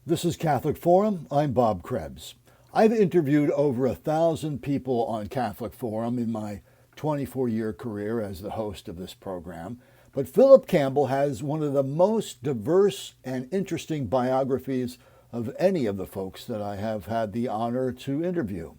This is Catholic Forum. I'm Bob Krebs. I've interviewed over 1,000 people on Catholic Forum in my 24-year career as the host of this program, but Phillip Campbell has one of the most diverse and interesting biographies of any of the folks that I have had the honor to interview.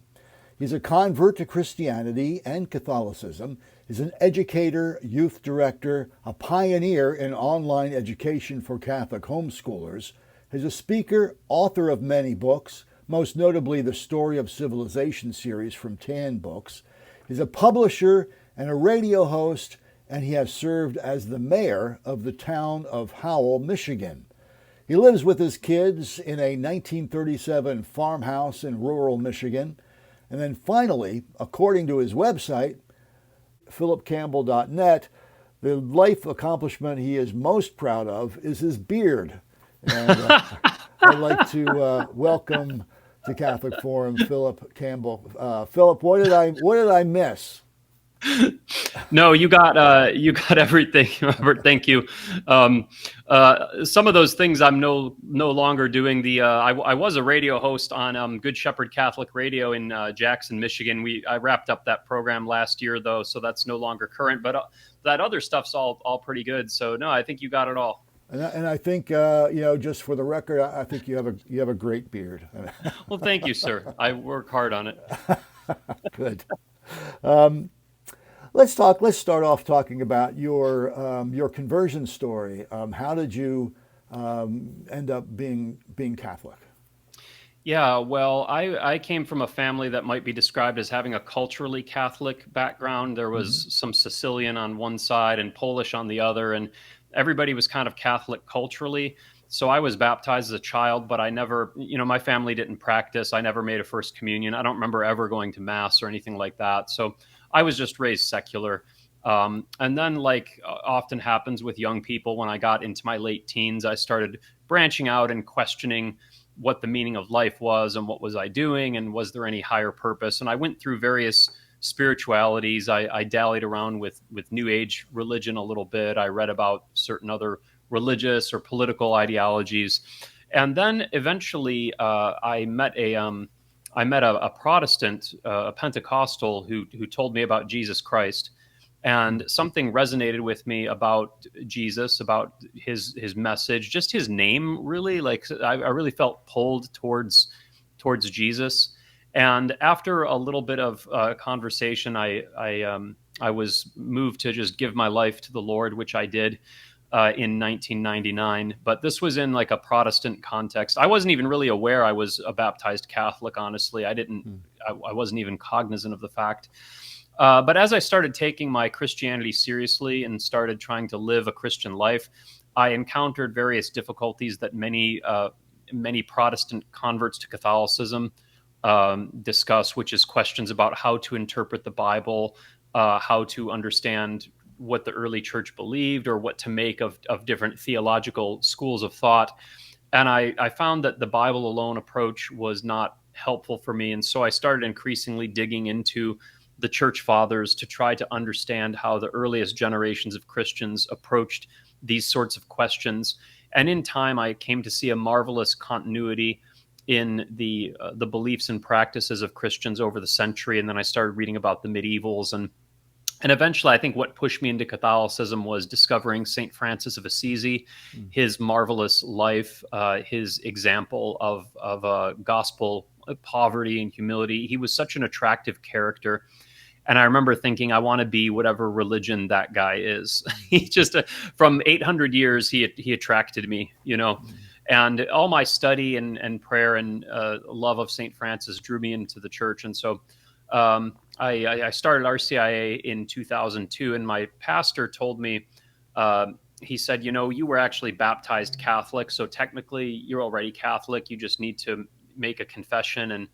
He's a convert to Christianity and Catholicism. He's an educator, youth director, a pioneer in online education for Catholic homeschoolers. He's a speaker, author of many books, most notably the Story of Civilization series from Tan Books. He's a publisher and a radio host, and he has served as the mayor of the town of Howell, Michigan. He lives with his kids in a 1937 farmhouse in rural Michigan. And then finally, according to his website, phillipcampbell.net, the life accomplishment he is most proud of is his beard. And I'd like to welcome to Catholic Forum Phillip Campbell. Phillip, what did I miss? No, you got everything, Robert. Thank you. Some of those things I'm no longer doing. I was a radio host on Good Shepherd Catholic Radio in Jackson, Michigan. I wrapped up that program last year, though, so that's no longer current. But that other stuff's all pretty good. So no, I think you got it all. And I think just for the record, I think you have a great beard. Well, thank you, sir. I work hard on it. Good. Let's start off talking about your conversion story. How did you end up being Catholic? Yeah, well, I came from a family that might be described as having a culturally Catholic background. There was some Sicilian on one side and Polish on the other, and everybody was kind of Catholic culturally. So I was baptized as a child, but I never, my family didn't practice. I never made a first communion. I don't remember ever going to mass or anything like that. So I was just raised secular. And then, like often happens with young people, when I got into my late teens, I started branching out and questioning what the meaning of life was and what was I doing and was there any higher purpose. And I went through various spiritualities. I dallied around with New Age religion a little bit. I read about certain other religious or political ideologies. And then eventually I met a Protestant, a Pentecostal who told me about Jesus Christ, and something resonated with me about Jesus, about his message, just his name. Really, like I really felt pulled towards Jesus. And after a little bit of conversation, I was moved to just give my life to the Lord, which I did in 1999. But this was in like a Protestant context. I wasn't even really aware I was a baptized Catholic, honestly. I wasn't even cognizant of the fact. But as I started taking my Christianity seriously and started trying to live a Christian life, I encountered various difficulties that many Protestant converts to Catholicism discuss, which is questions about how to interpret the Bible, how to understand what the early church believed, or what to make of different theological schools of thought. And I found that the Bible alone approach was not helpful for me. And so I started increasingly digging into the church fathers to try to understand how the earliest generations of Christians approached these sorts of questions. And in time, I came to see a marvelous continuity in the beliefs and practices of Christians over the century. And then I started reading about the medievals, and eventually, I think what pushed me into Catholicism was discovering St. Francis of Assisi, his marvelous life, his example of gospel poverty and humility. He was such an attractive character. And I remember thinking, I want to be whatever religion that guy is. He just, from 800 years, he attracted me, And all my study and prayer and love of St. Francis drew me into the church. And so I started RCIA in 2002, and my pastor told me, he said, you were actually baptized Catholic, so technically you're already Catholic. You just need to make a confession and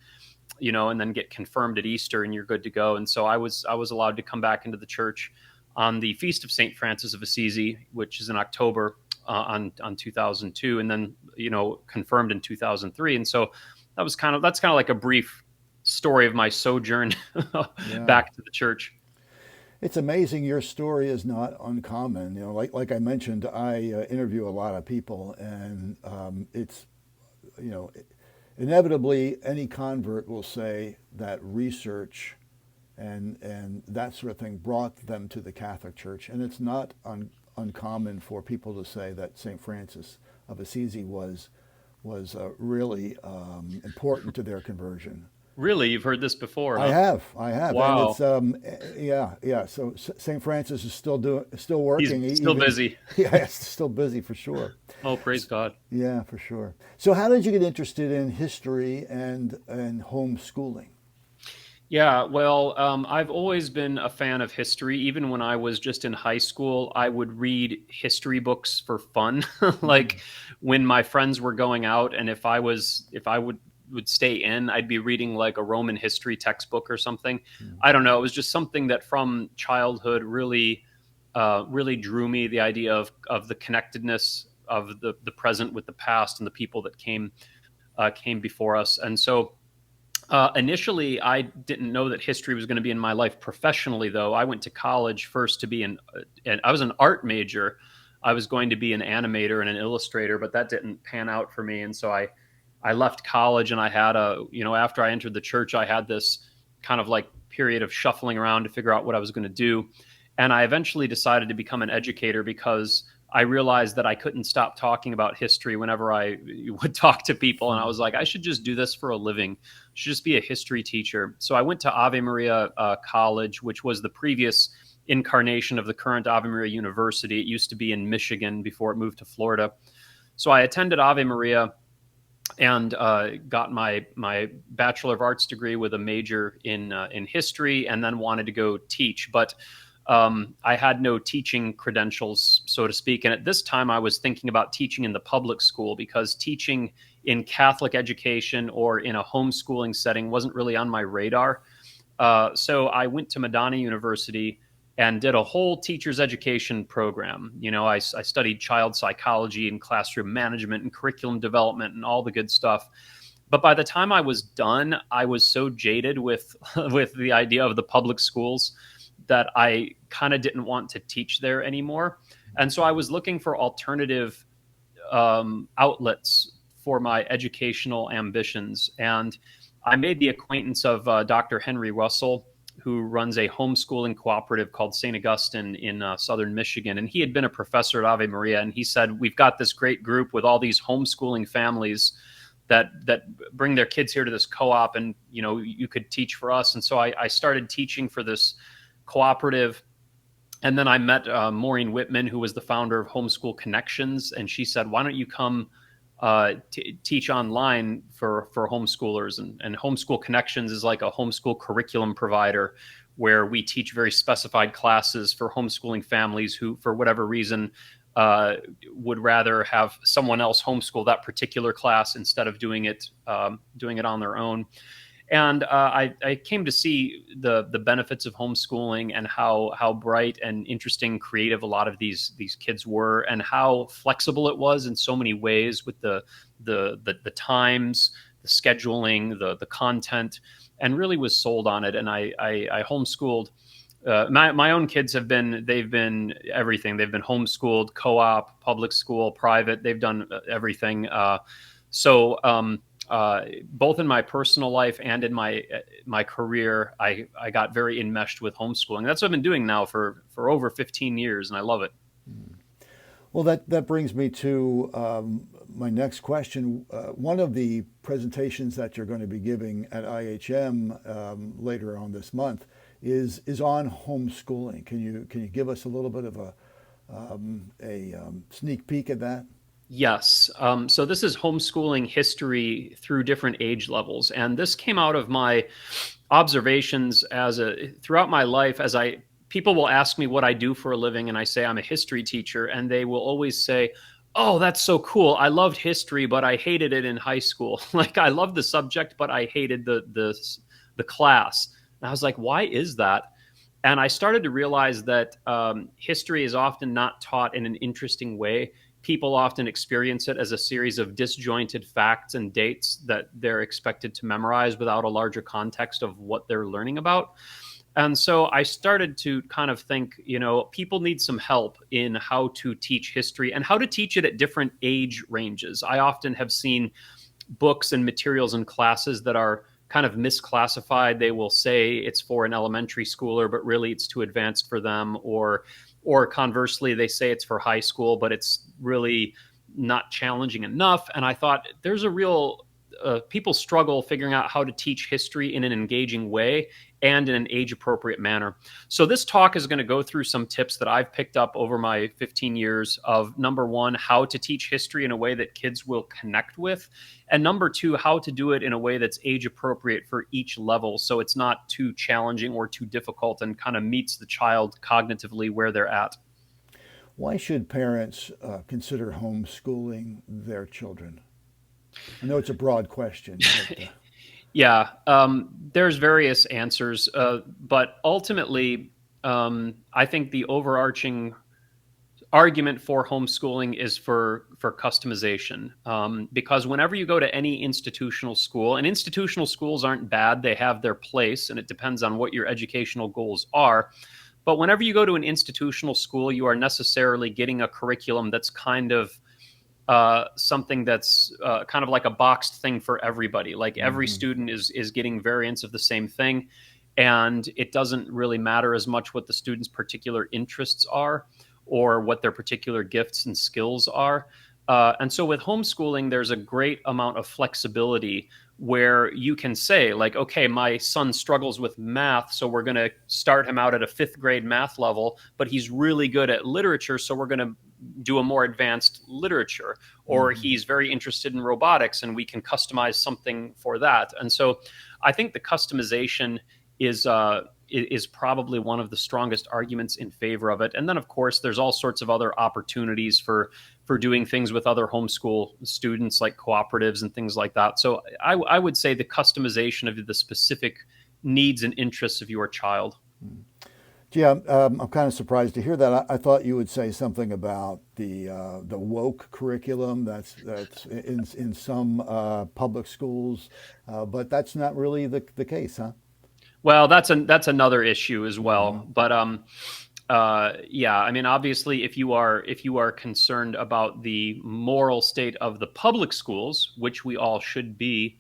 then get confirmed at Easter, and you're good to go. And so I was allowed to come back into the church on the Feast of St. Francis of Assisi, which is in October on 2002, and then confirmed in 2003. And so that's kind of like a brief story of my sojourn back to the church. It's amazing. Your story is not uncommon. Like I mentioned, I interview a lot of people, and it's you know, inevitably any convert will say that research and that sort of thing brought them to the Catholic Church, and it's not uncommon for people to say that St. Francis of Assisi was really important to their conversion. Really, you've heard this before, huh? I have, and Wow. it's yeah, yeah. So St. Francis is still He's working, still even busy. yeah, it's still busy for sure. Oh, praise God. Yeah, for sure. So how did you get interested in history and homeschooling? Yeah, well, I've always been a fan of history. Even when I was just in high school, I would read history books for fun. Mm, Like when my friends were going out, and if I would stay in, I'd be reading like a Roman history textbook or something. mm, I don't know. It was just something that from childhood really drew me. The idea of the connectedness of the present with the past and the people that came before us, and so. Initially, I didn't know that history was going to be in my life professionally, though. I went to college first to be and I was an art major. I was going to be an animator and an illustrator, but that didn't pan out for me. And so I left college and I had after I entered the church, I had this kind of like period of shuffling around to figure out what I was going to do. And I eventually decided to become an educator because I realized that I couldn't stop talking about history whenever I would talk to people. And I mm, was like, I should just do this for a living. Should just be a history teacher. So I went to Ave Maria College, which was the previous incarnation of the current Ave Maria University. It used to be in Michigan before it moved to Florida. So I attended Ave Maria and got my Bachelor of Arts degree with a major in history, and then wanted to go teach. But I had no teaching credentials, so to speak. And at this time, I was thinking about teaching in the public school because teaching in Catholic education or in a homeschooling setting wasn't really on my radar. So I went to Madonna University and did a whole teacher's education program. I studied child psychology and classroom management and curriculum development and all the good stuff. But by the time I was done, I was so jaded with with the idea of the public schools that I kind of didn't want to teach there anymore. And so I was looking for alternative outlets for my educational ambitions. And I made the acquaintance of Dr. Henry Russell, who runs a homeschooling cooperative called St. Augustine in southern Michigan. And he had been a professor at Ave Maria. And he said, we've got this great group with all these homeschooling families that bring their kids here to this co-op, and you could teach for us. And so I started teaching for this cooperative. And then I met Maureen Whitman, who was the founder of Homeschool Connections, and she said, "Why don't you come teach online for homeschoolers?" And Homeschool Connections is like a homeschool curriculum provider where we teach very specified classes for homeschooling families who, for whatever reason, would rather have someone else homeschool that particular class instead of doing it on their own. And I came to see the benefits of homeschooling and how bright and interesting, creative a lot of these kids were, and how flexible it was in so many ways with the times, the scheduling, the content, and really was sold on it. And I homeschooled. My own kids they've been everything. They've been homeschooled, co-op, public school, private. They've done everything. Both in my personal life and in my career, I got very enmeshed with homeschooling. That's what I've been doing now for over 15 years, and I love it. Well, that brings me to my next question. One of the presentations that you're going to be giving at IHM later on this month is on homeschooling. Can you give us a little bit of a sneak peek at that? Yes. So this is homeschooling history through different age levels, and this came out of my observations throughout my life. As I People will ask me what I do for a living, and I say I'm a history teacher, and they will always say, "Oh, that's so cool. I loved history, but I hated it in high school. Like I loved the subject, but I hated the class." And I was like, "Why is that?" And I started to realize that history is often not taught in an interesting way. People often experience it as a series of disjointed facts and dates that they're expected to memorize without a larger context of what they're learning about. And so I started to kind of think, people need some help in how to teach history and how to teach it at different age ranges. I often have seen books and materials and classes that are kind of misclassified. They will say it's for an elementary schooler, but really it's too advanced for them. Or conversely, they say it's for high school, but it's really not challenging enough. And I thought there's a real people struggle figuring out how to teach history in an engaging way and in an age appropriate manner. So this talk is going to go through some tips that I've picked up over my 15 years of, number one, how to teach history in a way that kids will connect with, and number two, how to do it in a way that's age appropriate for each level, so it's not too challenging or too difficult and kind of meets the child cognitively where they're at. Why should parents consider homeschooling their children? I know it's a broad question, but Yeah, there's various answers, but ultimately, I think the overarching argument for homeschooling is for customization, because whenever you go to any institutional school, and institutional schools aren't bad, they have their place, and it depends on what your educational goals are. But whenever you go to an institutional school, you are necessarily getting a curriculum that's kind of something that's kind of like a boxed thing for everybody. Like every mhm. student is getting variants of the same thing, and it doesn't really matter as much what the student's particular interests are or what their particular gifts and skills are. And so with homeschooling, there's a great amount of flexibility where you can say, like, okay, my son struggles with math, so we're going to start him out at a fifth grade math level, but he's really good at literature, so we're going to do a more advanced literature. Or Mhm. he's very interested in robotics, and we can customize something for that. And so I think the customization is probably one of the strongest arguments in favor of it. And then, of course, there's all sorts of other opportunities for doing things with other homeschool students, like cooperatives and things like that. So I would say the customization of the specific needs and interests of your child. Gee, I'm kind of surprised to hear that. I thought you would say something about the woke curriculum that's in some public schools, but that's not really the case, huh? Well, that's another issue as Hmm. well. But yeah, I mean, obviously, if you are concerned about the moral state of the public schools, which we all should be,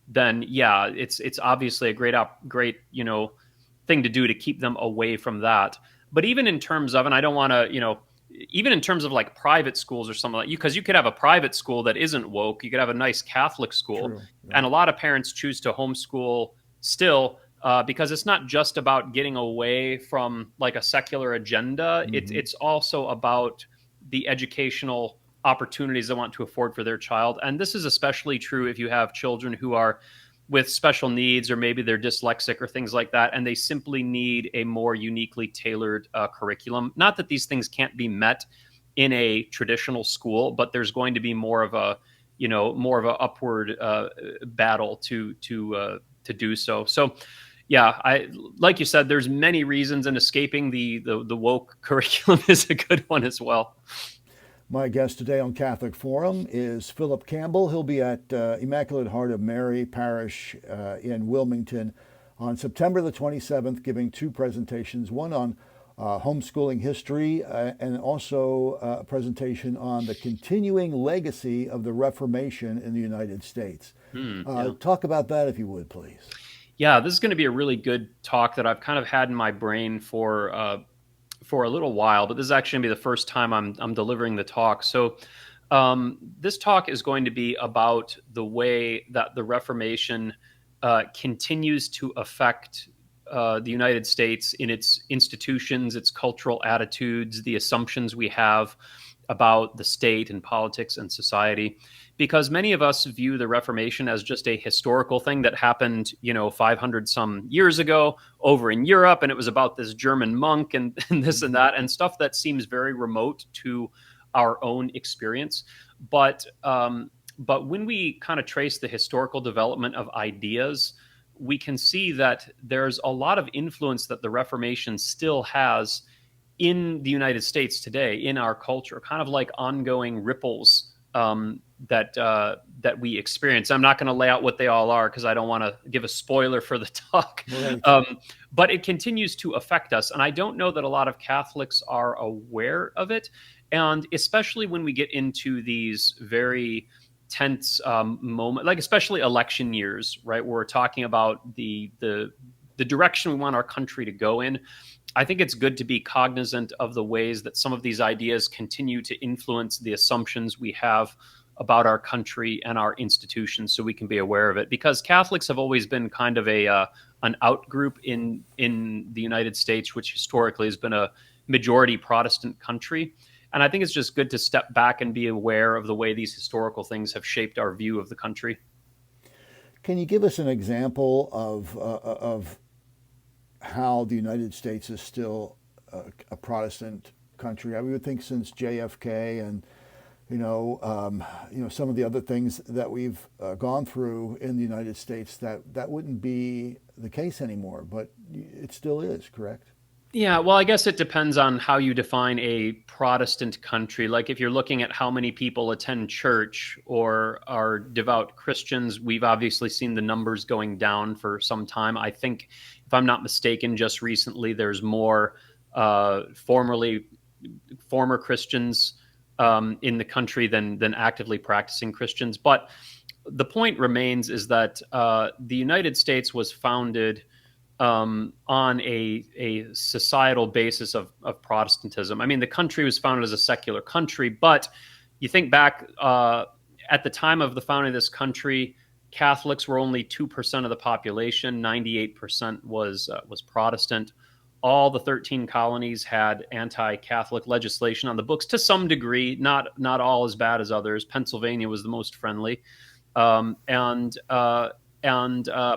then yeah, it's obviously a great thing to do to keep them away from that. But even in terms of, and I don't want to even in terms of like private schools or something like you, because you could have a private school that isn't woke. You could have a nice Catholic school, True. and Right. a lot of parents choose to homeschool still, because it's not just about getting away from like a secular agenda. It's Hmm. it's also about the educational opportunities they want to afford for their child. And this is especially true if you have children who are with special needs, or maybe they're dyslexic or things like that, and they simply need a more uniquely tailored curriculum. Not that these things can't be met in a traditional school, but there's going to be more of a more of a upward battle to do so. So yeah, I like you said, there's many reasons, and escaping the woke curriculum is a good one as well. My guest today on Catholic Forum is Phillip Campbell. He'll be at Immaculate Heart of Mary Parish in Wilmington on September the 27th, giving two presentations, one on homeschooling history and also a presentation on the continuing legacy of the Reformation in the United States. Yeah. Talk about that if you would, please. Yeah, this is going to be a really good talk that I've kind of had in my brain for a little while, but this is actually going to be the first time I'm delivering the talk. So, this talk is going to be about the way that the Reformation continues to affect the United States in its institutions, its cultural attitudes, the assumptions we have about the state and politics and society. Because many of us view the Reformation as just a historical thing that happened, 500 some years ago over in Europe, and it was about this German monk and this and Hmm. that, and stuff that seems very remote to our own experience. But when we kind of trace the historical development of ideas, we can see that there's a lot of influence that the Reformation still has in the United States today, in our culture, kind of like ongoing ripples that we experience. I'm not going to lay out what they all are because I don't want to give a spoiler for the talk, Right. but it continues to affect us, and I don't know that a lot of Catholics are aware of it, and especially when we get into these very tense moment, like especially election years, right? Where we're talking about the direction we want our country to go in. I think it's good to be cognizant of the ways that some of these ideas continue to influence the assumptions we have about our country and our institutions, so we can be aware of it. Because Catholics have always been kind of a an out group in the United States, which historically has been a majority Protestant country. And I think it's just good to step back and be aware of the way these historical things have shaped our view of the country. Can you give us an example of how the United States is still a Protestant country? I would think since JFK and some of the other things that we've gone through in the United States, that wouldn't be the case anymore, but it still is, correct? Yeah, well, I guess it depends on how you define a Protestant country. Like if you're looking at how many people attend church or are devout Christians, we've obviously seen the numbers going down for some time. I think, if I'm not mistaken, just recently there's more former Christians in the country than actively practicing Christians. But the point remains is that the United States was founded on a societal basis of Protestantism. I mean, the country was founded as a secular country, but you think back at the time of the founding of this country, Catholics were only 2% of the population. 98% was Protestant. All the 13 colonies had anti-Catholic legislation on the books to some degree, not all as bad as others. Pennsylvania was the most friendly, and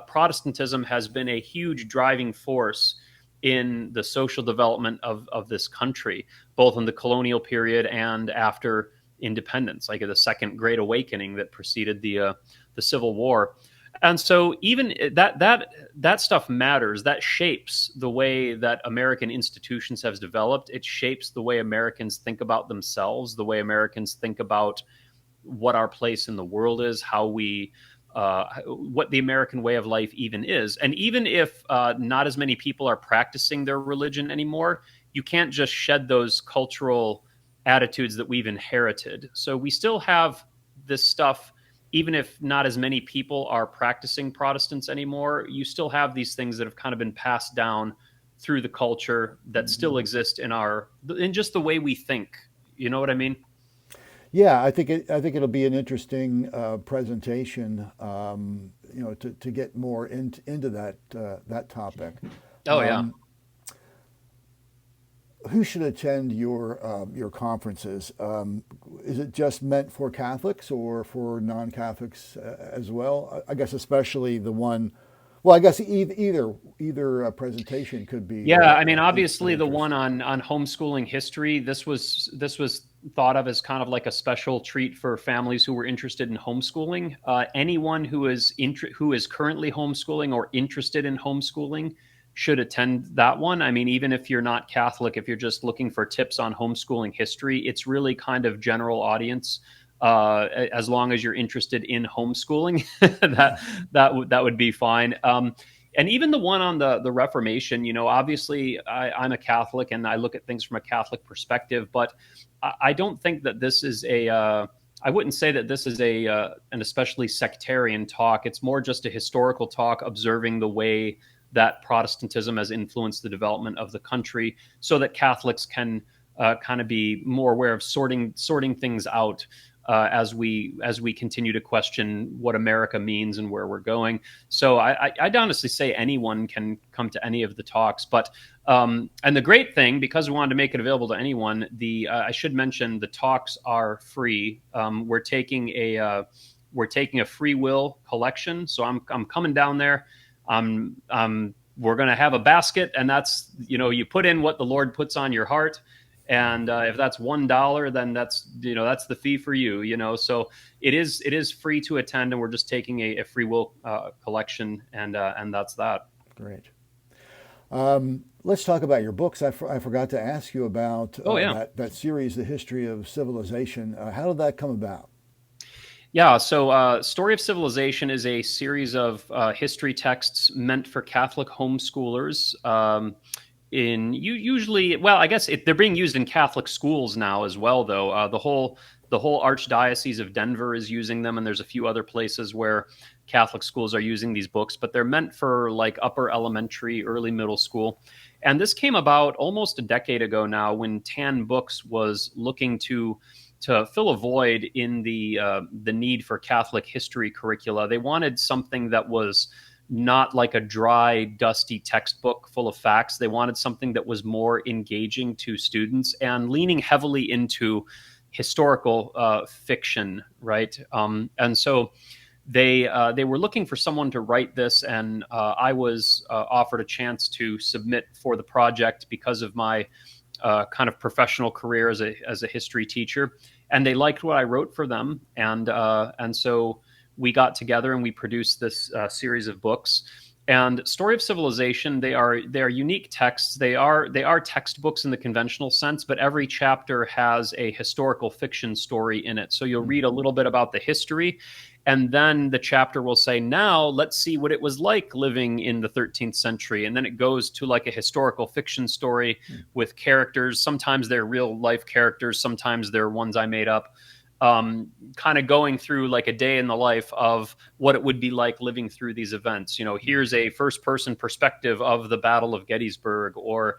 Protestantism has been a huge driving force in the social development of this country, both in the colonial period and after independence, like the Second Great Awakening that preceded the Civil War. And so even that stuff matters. That shapes the way that American institutions have developed. It shapes the way Americans think about themselves, the way Americans think about what our place in the world is, how we what the American way of life even is. And even if not as many people are practicing their religion anymore, you can't just shed those cultural attitudes that we've inherited. So we still have this stuff, even if not as many people are practicing Protestants anymore, you still have these things that have kind of been passed down through the culture that still exist in just the way we think. You know what I mean? Yeah, I think it'll be an interesting presentation, to get more into that topic. Oh yeah. Who should attend your conferences? Is it just meant for Catholics or for non-Catholics as well? I guess especially the one. Well, I guess either presentation could be. Yeah, I mean, of obviously the interest. one on homeschooling history, this was thought of as kind of like a special treat for families who were interested in homeschooling. Anyone who is currently homeschooling or interested in homeschooling should attend that one. I mean, even if you're not Catholic, if you're just looking for tips on homeschooling history, it's really kind of general audience. As long as you're interested in homeschooling, that would be fine. And even the one on the Reformation, obviously I'm a Catholic and I look at things from a Catholic perspective, but I don't think that this is I wouldn't say that this is an especially sectarian talk. It's more just a historical talk observing the way that Protestantism has influenced the development of the country, so that Catholics can kind of be more aware of sorting things out as we continue to question what America means and where we're going. So I'd honestly say anyone can come to any of the talks. But and the great thing, because we wanted to make it available to anyone, I should mention the talks are free. We're taking a free will collection. So I'm coming down there. We're going to have a basket, and that's, you put in what the Lord puts on your heart. And if that's $1, then that's the fee for you. So it is free to attend, and we're just taking a free will collection, and that's that. Great. Let's talk about your books. I forgot to ask you about Oh yeah. that series, The History of Civilization. How did that come about? Yeah, so Story of Civilization is a series of history texts meant for Catholic homeschoolers. usually, well, I guess they're being used in Catholic schools now as well, though. The whole Archdiocese of Denver is using them, and there's a few other places where Catholic schools are using these books, but they're meant for like upper elementary, early middle school. And this came about almost a decade ago now, when Tan Books was looking to fill a void in the need for Catholic history curricula. They wanted something that was not like a dry, dusty textbook full of facts. They wanted something that was more engaging to students and leaning heavily into historical fiction, right? And so they were looking for someone to write this, and I was offered a chance to submit for the project because of my kind of professional career as a history teacher, and they liked what I wrote for them, and so we got together and we produced this series of books. And Story of Civilization, they are unique texts. They are textbooks in the conventional sense, but every chapter has a historical fiction story in it. So you'll read a little bit about the history, and then the chapter will say, now let's see what it was like living in the 13th century. And then it goes to like a historical fiction story with characters. Sometimes they're real life characters, sometimes they're ones I made up, kind of going through like a day in the life of what it would be like living through these events. Here's a first person perspective of the Battle of Gettysburg, or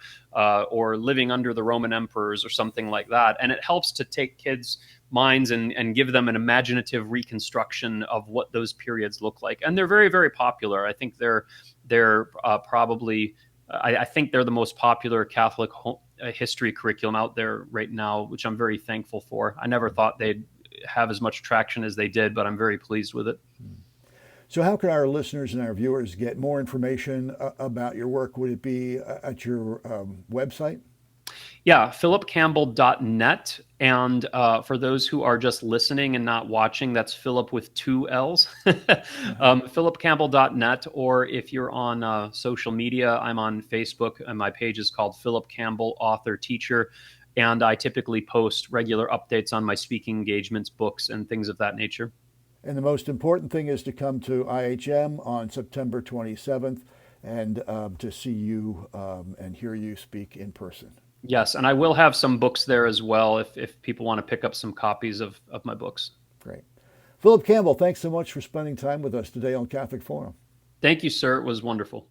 living under the Roman emperors, or something like that. And it helps to take kids' minds and give them an imaginative reconstruction of what those periods look like. And they're very, very popular. I think they're probably, I think they're the most popular Catholic history curriculum out there right now, which I'm very thankful for. I never thought they'd have as much traction as they did, but I'm very pleased with it. So how can our listeners and our viewers get more information about your work? Would it be at your website? Yeah, phillipcampbell.net. And for those who are just listening and not watching, that's Philip with two L's. Phillipcampbell.net. Or if you're on social media, I'm on Facebook, and my page is called Phillip Campbell, author, teacher. And I typically post regular updates on my speaking engagements, books, and things of that nature. And the most important thing is to come to IHM on September 27th and to see you and hear you speak in person. Yes, and I will have some books there as well if people want to pick up some copies of my books. Great. Phillip Campbell, thanks so much for spending time with us today on Catholic Forum. Thank you, sir. It was wonderful.